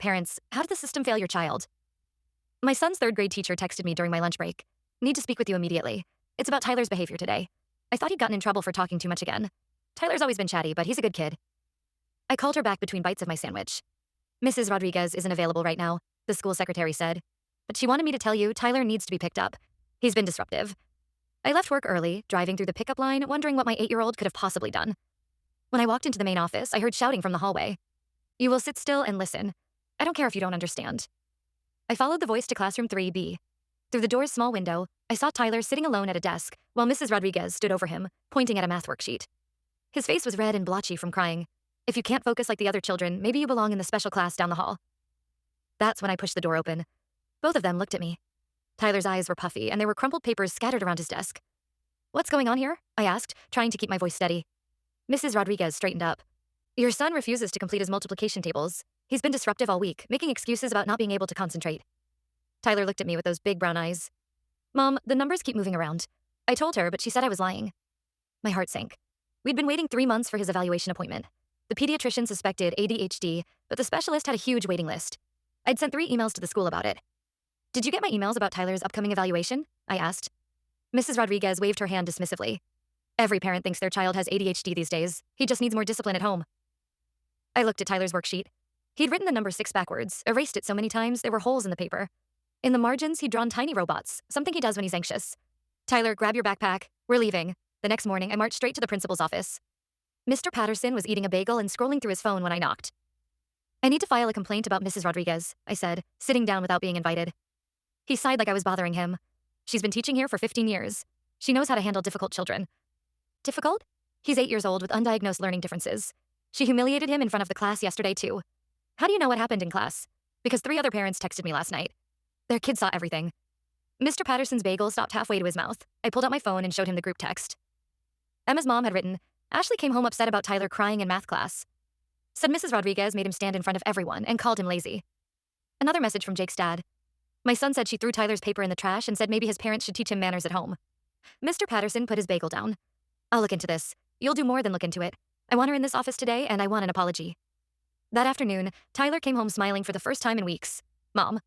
Parents, how did the system fail your child? My son's third grade teacher texted me during my lunch break. Need to speak with you immediately. It's about Tyler's behavior today. I thought he'd gotten in trouble for talking too much again. Tyler's always been chatty, but he's a good kid. I called her back between bites of my sandwich. Mrs. Rodriguez isn't available right now, the school secretary said. But she wanted me to tell you Tyler needs to be picked up. He's been disruptive. I left work early, driving through the pickup line, wondering what my 8-year-old could have possibly done. When I walked into the main office, I heard shouting from the hallway. You will sit still and listen. I don't care if you don't understand. I followed the voice to classroom 3B. Through the door's small window, I saw Tyler sitting alone at a desk while Mrs. Rodriguez stood over him, pointing at a math worksheet. His face was red and blotchy from crying. If you can't focus like the other children, maybe you belong in the special class down the hall. That's when I pushed the door open. Both of them looked at me. Tyler's eyes were puffy, and there were crumpled papers scattered around his desk. What's going on here? I asked, trying to keep my voice steady. Mrs. Rodriguez straightened up. Your son refuses to complete his multiplication tables. He's been disruptive all week, making excuses about not being able to concentrate. Tyler looked at me with those big brown eyes. Mom, the numbers keep moving around. I told her, but she said I was lying. My heart sank. We'd been waiting 3 months for his evaluation appointment. The pediatrician suspected ADHD, but the specialist had a huge waiting list. I'd sent 3 emails to the school about it. Did you get my emails about Tyler's upcoming evaluation? I asked. Mrs. Rodriguez waved her hand dismissively. Every parent thinks their child has ADHD these days. He just needs more discipline at home. I looked at Tyler's worksheet. He'd written the number 6 backwards, erased it so many times there were holes in the paper. In the margins, he'd drawn tiny robots, something he does when he's anxious. Tyler, grab your backpack. We're leaving. The next morning, I marched straight to the principal's office. Mr. Patterson was eating a bagel and scrolling through his phone when I knocked. I need to file a complaint about Mrs. Rodriguez, I said, sitting down without being invited. He sighed like I was bothering him. She's been teaching here for 15 years. She knows how to handle difficult children. Difficult? He's 8 years old with undiagnosed learning differences. She humiliated him in front of the class yesterday, too. How do you know what happened in class? Because 3 other parents texted me last night. Their kids saw everything. Mr. Patterson's bagel stopped halfway to his mouth. I pulled out my phone and showed him the group text. Emma's mom had written, Ashley came home upset about Tyler crying in math class. Said Mrs. Rodriguez made him stand in front of everyone and called him lazy. Another message from Jake's dad. My son said she threw Tyler's paper in the trash and said maybe his parents should teach him manners at home. Mr. Patterson put his bagel down. I'll look into this. You'll do more than look into it. I want her in this office today, and I want an apology. That afternoon, Tyler came home smiling for the first time in weeks. Mom.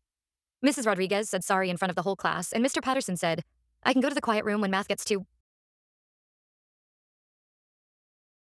Mrs. Rodriguez said sorry in front of the whole class, and Mr. Patterson said, I can go to the quiet room when math gets too